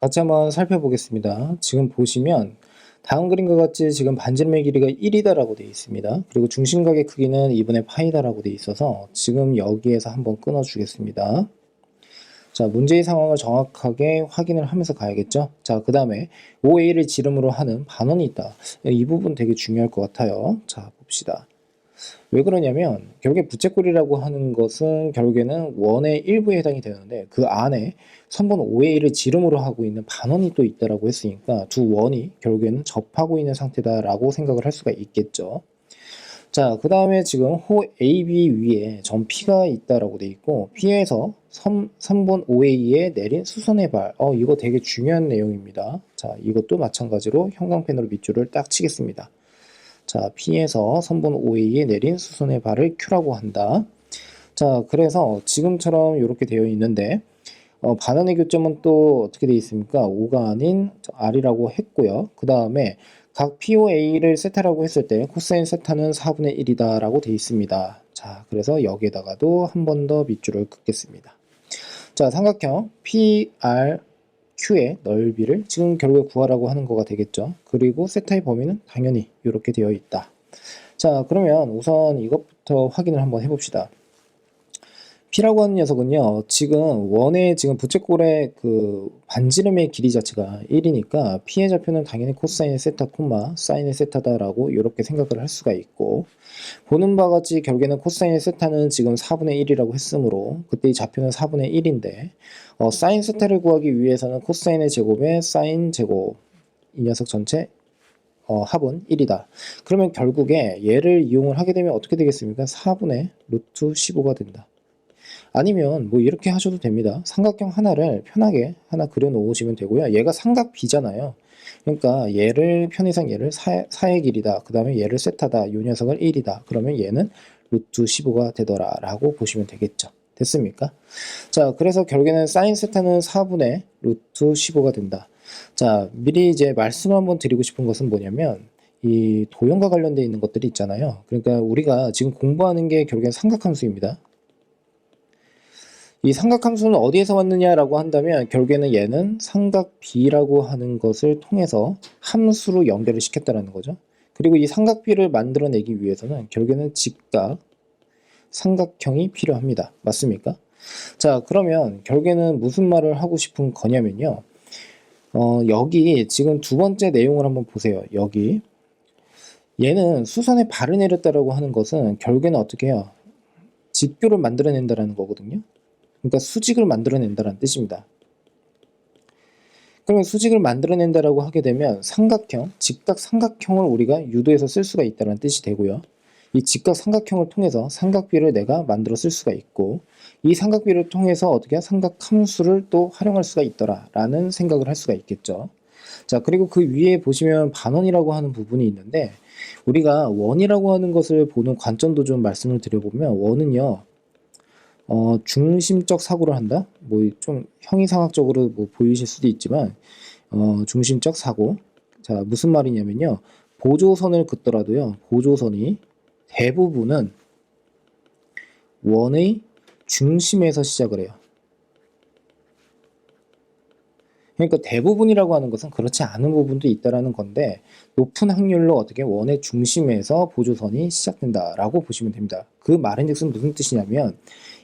같이 한번 살펴보겠습니다. 지금 보시면 다음 그림과 같이 지금 반지름의 길이가 1이다라고 되어 있습니다. 그리고 중심각의 크기는 2분의 파이다라고 되어 있어서 지금 여기에서 한번 끊어주겠습니다. 자, 문제의 상황을 정확하게 확인을 하면서 가야겠죠. 자, 그 다음에 OA를 지름으로 하는 반원이 있다. 이 부분 되게 중요할 것 같아요. 자, 봅시다. 왜 그러냐면 결국에 부채꼴이라고 하는 것은 결국에는 원의 일부에 해당이 되는데 그 안에 선분 OA를 지름으로 하고 있는 반원이 또 있다라고 했으니까 두 원이 결국에는 접하고 있는 상태다라고 생각을 할 수가 있겠죠. 자, 그 다음에 지금 호 AB 위에 점 P가 있다라고 돼 있고 P에서 선분 OA에 내린 수선의 발. 이거 되게 중요한 내용입니다. 자, 이것도 마찬가지로 형광펜으로 밑줄을 딱 치겠습니다. 자, P에서 선분 OA에 내린 수선의 발을 Q라고 한다. 자, 그래서 지금처럼 이렇게 되어 있는데 반원의 교점은 또 어떻게 되어 있습니까? 5가 아닌 R이라고 했고요. 그 다음에 각 POA를 세타라고 했을 때 코사인 세타는 4분의 1이다 라고 되어 있습니다. 자, 그래서 여기에다가도 한 번 더 밑줄을 긋겠습니다. 자, 삼각형 PRQ의 넓이를 지금 결국에 구하라고 하는 거가 되겠죠. 그리고 세타의 범위는 당연히 이렇게 되어 있다. 자, 그러면 우선 이것부터 확인을 한번 해봅시다. P라고 하는 녀석은요, 지금 원의 지금 부채꼴의 그 반지름의 길이 자체가 1이니까 P의 좌표는 당연히 코사인의 세타, 사인의 세타다라고 이렇게 생각을 할 수가 있고, 보는 바와 같이 결국에는 코사인의 세타는 지금 4분의 1이라고 했으므로 그때 이 좌표는 4분의 1인데 사인 세타를 구하기 위해서는 코사인의 제곱에 사인 제곱 이 녀석 전체 합은 1이다. 그러면 결국에 얘를 이용을 하게 되면 어떻게 되겠습니까? 4분의 루트 15가 된다. 아니면 뭐 이렇게 하셔도 됩니다. 삼각형 하나를 편하게 하나 그려 놓으시면 되고요. 얘가 삼각비잖아요. 그러니까 얘를 편의상 얘를 4의 길이다. 그 다음에 얘를 세타다. 이 녀석을 1이다. 그러면 얘는 루트 15가 되더라 라고 보시면 되겠죠. 됐습니까? 자, 그래서 결국에는 사인 세타는 4분의 루트 15가 된다. 자, 미리 이제 말씀 한번 드리고 싶은 것은 뭐냐면 이 도형과 관련되어 있는 것들이 있잖아요. 그러니까 우리가 지금 공부하는 게 결국엔 삼각함수입니다. 이 삼각함수는 어디에서 왔느냐라고 한다면 결국에는 얘는 삼각비라고 하는 것을 통해서 함수로 연결을 시켰다는 거죠. 그리고 이 삼각비를 만들어내기 위해서는 결국에는 직각 삼각형이 필요합니다. 맞습니까? 자, 그러면 결국에는 무슨 말을 하고 싶은 거냐면요. 여기 지금 두 번째 내용을 한번 보세요. 여기 얘는 수선에 발을 내렸다라고 하는 것은 결국에는 어떻게 해요? 직교를 만들어낸다라는 거거든요. 그러니까 수직을 만들어낸다는 뜻입니다. 그러면 수직을 만들어낸다라고 하게 되면 삼각형, 직각 삼각형을 우리가 유도해서 쓸 수가 있다는 뜻이 되고요. 이 직각 삼각형을 통해서 삼각비를 내가 만들어 쓸 수가 있고 이 삼각비를 통해서 어떻게 삼각함수를 또 활용할 수가 있더라라는 생각을 할 수가 있겠죠. 자, 그리고 그 위에 보시면 반원이라고 하는 부분이 있는데 우리가 원이라고 하는 것을 보는 관점도 좀 말씀을 드려보면 원은요. 중심적 사고를 한다? 뭐 좀 형이상학적으로 뭐 보이실 수도 있지만 중심적 사고. 자, 무슨 말이냐면요. 보조선을 긋더라도요. 보조선이 대부분은 원의 중심에서 시작을 해요. 그러니까 대부분이라고 하는 것은 그렇지 않은 부분도 있다라는 건데 높은 확률로 어떻게 원의 중심에서 보조선이 시작된다라고 보시면 됩니다. 그 말인즉슨 무슨 뜻이냐면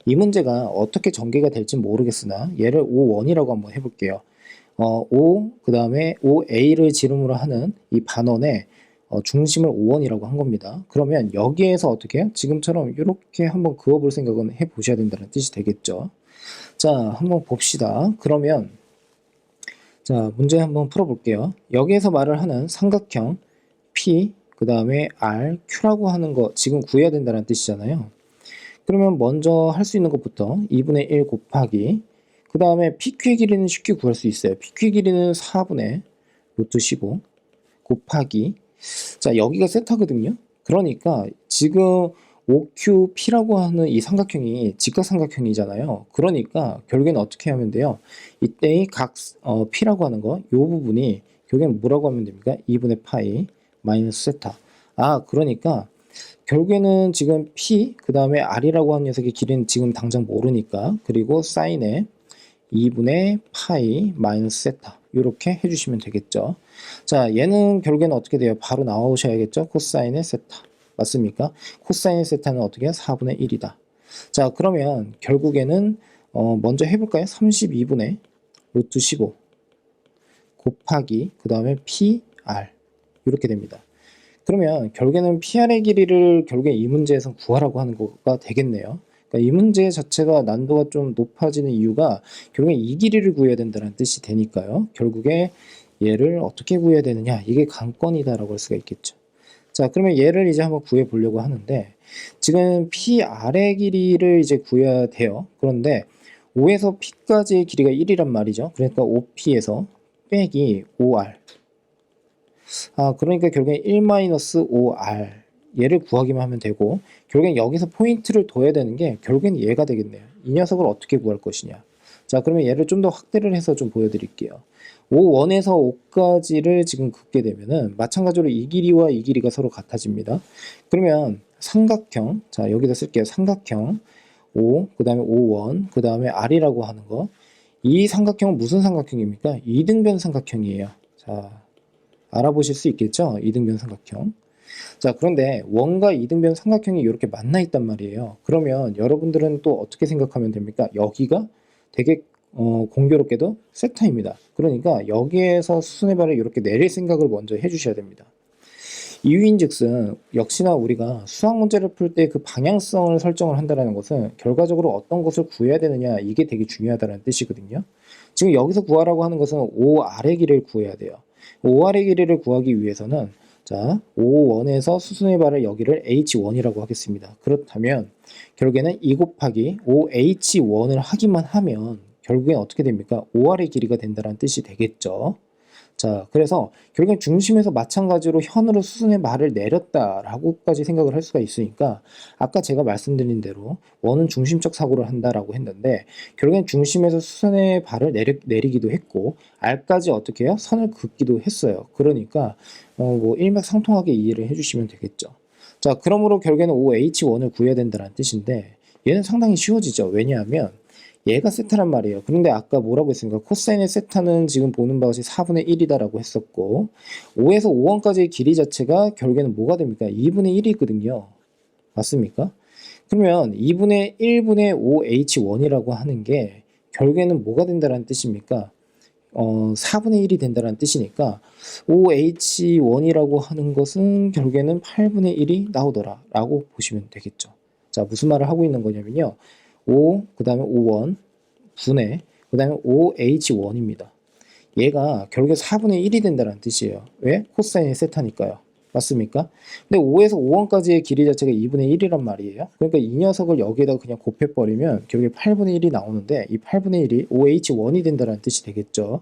이 문제가 어떻게 전개가 될지 모르겠으나 얘를 O1이라고 한번 해볼게요. O 그 다음에 OA를 지름으로 하는 이 반원의 중심을 O1이라고 한 겁니다. 그러면 여기에서 어떻게 해요? 지금처럼 이렇게 한번 그어볼 생각은 해보셔야 된다는 뜻이 되겠죠. 자, 한번 봅시다. 그러면 자, 문제 한번 풀어볼게요. 여기에서 말을 하는 삼각형 P, 그 다음에 R, Q라고 하는 거 지금 구해야 된다는 뜻이잖아요. 그러면 먼저 할 수 있는 것부터 2분의 1 곱하기 그 다음에 PQ의 길이는 쉽게 구할 수 있어요. PQ의 길이는 4분의 루트 15 곱하기 자, 여기가 세타거든요. 그러니까 지금 OQP라고 하는 이 삼각형이 직각삼각형이잖아요. 그러니까 결국에는 어떻게 하면 돼요? 이때의 각 P라고 하는 거, 이 부분이 결국에는 뭐라고 하면 됩니까? 2분의 파이 마이너스 세타. 그러니까 결국에는 지금 P, 그 다음에 R이라고 하는 녀석의 길이는 지금 당장 모르니까 그리고 사인에 2분의 파이 마이너스 세타 이렇게 해주시면 되겠죠. 자, 얘는 결국에는 어떻게 돼요? 바로 나오셔야겠죠? 코사인의 세타. 맞습니까? 코사인의 세타는 어떻게 해요? 4분의 1이다. 자, 그러면 결국에는 먼저 해볼까요? 32분의 루트 15 곱하기 그 다음에 PR 이렇게 됩니다. 그러면 결국에는 PR의 길이를 결국에 이 문제에서 구하라고 하는 거가 되겠네요. 그러니까 이 문제 자체가 난도가 좀 높아지는 이유가 결국에 이 길이를 구해야 된다는 뜻이 되니까요. 결국에 얘를 어떻게 구해야 되느냐, 이게 관건이다라고 할 수가 있겠죠. 자, 그러면 얘를 이제 한번 구해 보려고 하는데 지금 PR의 길이를 이제 구해야 돼요. 그런데 5에서 P까지의 길이가 1이란 말이죠. 그러니까 5P에서 빼기 5R. 그러니까 결국엔 1-5R 얘를 구하기만 하면 되고, 결국엔 여기서 포인트를 둬야 되는 게 결국엔 얘가 되겠네요. 이 녀석을 어떻게 구할 것이냐. 자, 그러면 얘를 좀 더 확대를 해서 좀 보여드릴게요. 5원에서 5까지를 지금 긋게 되면은 마찬가지로 이 길이와 이 길이가 서로 같아집니다. 그러면 삼각형, 자 여기다 쓸게요. 삼각형 5, 그 다음에 5원, 그 다음에 R이라고 하는 거. 이 삼각형은 무슨 삼각형입니까? 이등변 삼각형이에요. 자, 알아보실 수 있겠죠? 이등변 삼각형. 자, 그런데 원과 이등변 삼각형이 이렇게 만나 있단 말이에요. 그러면 여러분들은 또 어떻게 생각하면 됩니까? 여기가 되게 공교롭게도 세타입니다. 그러니까 여기에서 수순의 발을 이렇게 내릴 생각을 먼저 해주셔야 됩니다. 이유인즉슨 역시나 우리가 수학 문제를 풀 때 그 방향성을 설정을 한다는 것은 결과적으로 어떤 것을 구해야 되느냐, 이게 되게 중요하다는 뜻이거든요. 지금 여기서 구하라고 하는 것은 5R의 길이를 구해야 돼요. 5R의 길이를 구하기 위해서는 자, 5원에서 수순의 발을 여기를 H1이라고 하겠습니다. 그렇다면 결국에는 2 곱하기 5H1을 하기만 하면 결국엔 어떻게 됩니까? 5R의 길이가 된다는 뜻이 되겠죠. 자, 그래서 결국엔 중심에서 마찬가지로 현으로 수순의 발을 내렸다라고까지 생각을 할 수가 있으니까 아까 제가 말씀드린 대로 원은 중심적 사고를 한다라고 했는데 결국엔 중심에서 수순의 발을 내리기도 했고 R까지 어떻게 해요? 선을 긋기도 했어요. 그러니까 뭐 일맥상통하게 이해를 해주시면 되겠죠. 자, 그러므로 결국에는 OH1을 구해야 된다는 뜻인데 얘는 상당히 쉬워지죠. 왜냐하면 얘가 세타란 말이에요. 그런데 아까 뭐라고 했습니까? 코사인의 세타는 지금 보는 바와 같이 4분의 1이다라고 했었고 5에서 5원까지의 길이 자체가 결국에는 뭐가 됩니까? 2분의 1이거든요. 맞습니까? 그러면 2분의 1분의 5H1이라고 하는 게 결국에는 뭐가 된다는 뜻입니까? 4분의 1이 된다는 뜻이니까 5H1이라고 하는 것은 결국에는 8분의 1이 나오더라 라고 보시면 되겠죠. 자, 무슨 말을 하고 있는 거냐면요. 5, 그 다음에 5원, 분의, 그 다음에 5H1입니다. 얘가 결국에 4분의 1이 된다는 뜻이에요. 왜? 코사인의 세타니까요. 맞습니까? 근데 5에서 5원까지의 길이 자체가 2분의 1이란 말이에요. 그러니까 이 녀석을 여기에다가 그냥 곱해버리면 결국에 8분의 1이 나오는데 이 8분의 1이 5H1이 된다는 뜻이 되겠죠.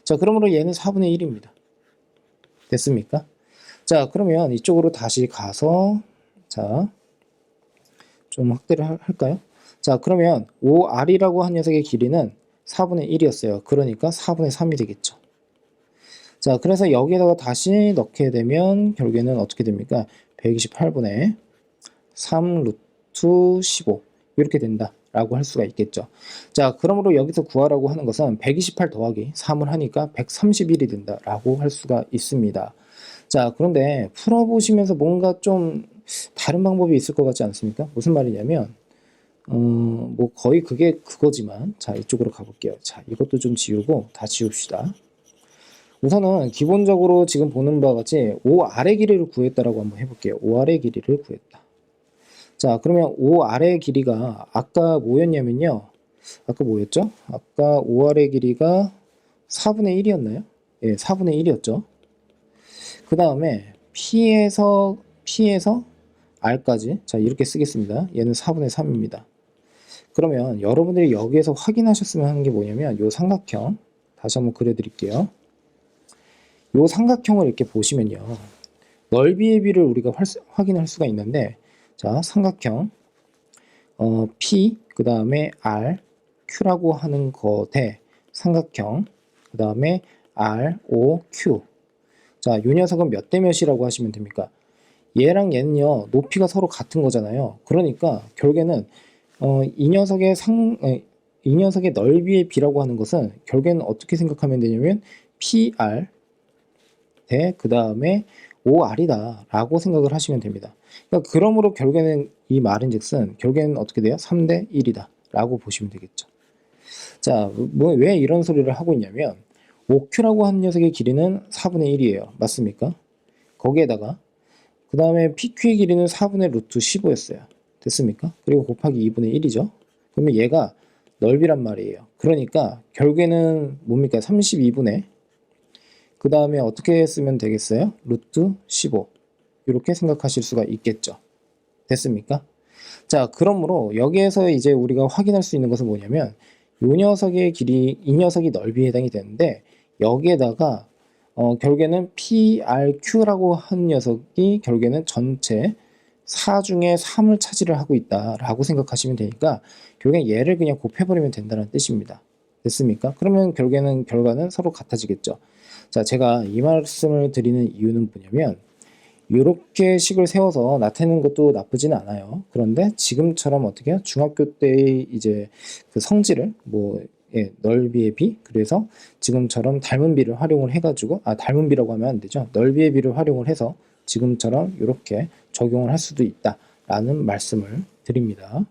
자, 그러므로 얘는 4분의 1입니다. 됐습니까? 자, 그러면 이쪽으로 다시 가서 자, 좀 확대를 할까요? 자, 그러면 5R이라고 한 녀석의 길이는 4분의 1이었어요. 그러니까 4분의 3이 되겠죠. 자, 그래서 여기에다가 다시 넣게 되면 결국에는 어떻게 됩니까? 128분의 3 루트 15 이렇게 된다 라고 할 수가 있겠죠. 자, 그러므로 여기서 구하라고 하는 것은 128 더하기 3을 하니까 131이 된다 라고 할 수가 있습니다. 자, 그런데 풀어보시면서 뭔가 좀 다른 방법이 있을 것 같지 않습니까? 무슨 말이냐면 뭐 거의 그게 그거지만 자, 이쪽으로 가볼게요. 자, 이것도 좀 지우고 다 지웁시다. 우선은 기본적으로 지금 보는 바와 같이 5R의 길이를 구했다라고 한번 해볼게요. 5R의 길이를 구했다. 자, 그러면 5R의 길이가 아까 뭐였냐면요. 아까 뭐였죠? 아까 5R의 길이가 4분의 1이었나요? 예, 4분의 1이었죠. 그 다음에 P에서 R까지 자, 이렇게 쓰겠습니다. 얘는 4분의 3입니다. 그러면 여러분들이 여기에서 확인하셨으면 하는 게 뭐냐면 요 삼각형 다시 한번 그려드릴게요. 요 삼각형을 이렇게 보시면요. 넓이의 비를 우리가 확인할 수가 있는데 자, 삼각형 P 그 다음에 R, Q라고 하는 거 대 삼각형 그 다음에 R, O, Q. 자, 요 녀석은 몇 대 몇이라고 하시면 됩니까? 얘랑 얘는요 높이가 서로 같은 거잖아요. 그러니까 결국에는 이 녀석의 이 녀석의 넓이의 비라고 하는 것은 결국에는 어떻게 생각하면 되냐면 PR 대 그 다음에 OR이다 라고 생각을 하시면 됩니다. 그러니까 그러므로 결국에는 이 말인즉슨 결국에는 어떻게 돼요? 3대 1이다 라고 보시면 되겠죠. 자, 왜 이런 소리를 하고 있냐면 OQ라고 하는 녀석의 길이는 4분의 1이에요. 맞습니까? 거기에다가 그 다음에 PQ의 길이는 4분의 루트 15였어요. 됐습니까? 그리고 곱하기 2분의 1이죠. 그러면 얘가 넓이란 말이에요. 그러니까 결국에는 뭡니까? 32분의 그 다음에 어떻게 쓰면 되겠어요? 루트 15 이렇게 생각하실 수가 있겠죠. 됐습니까? 자, 그러므로 여기에서 이제 우리가 확인할 수 있는 것은 뭐냐면 이 녀석의 길이, 이 녀석이 넓이에 해당이 되는데 여기에다가 결국에는 PRQ라고 하는 녀석이 결국에는 전체 4 중에 3을 차지를 하고 있다라고 생각하시면 되니까 결국엔 얘를 그냥 곱해버리면 된다는 뜻입니다. 됐습니까? 그러면 결국에는 결과는 서로 같아지겠죠. 자, 제가 이 말씀을 드리는 이유는 뭐냐면 이렇게 식을 세워서 나타내는 것도 나쁘진 않아요. 그런데 지금처럼 어떻게 해요? 중학교 때의 이제 그 성질을 넓이의 비 그래서 지금처럼 닮은 비를 활용을 해가지고 닮은 비라고 하면 안 되죠. 넓이의 비를 활용을 해서 지금처럼 이렇게 적용을 할 수도 있다라는 말씀을 드립니다.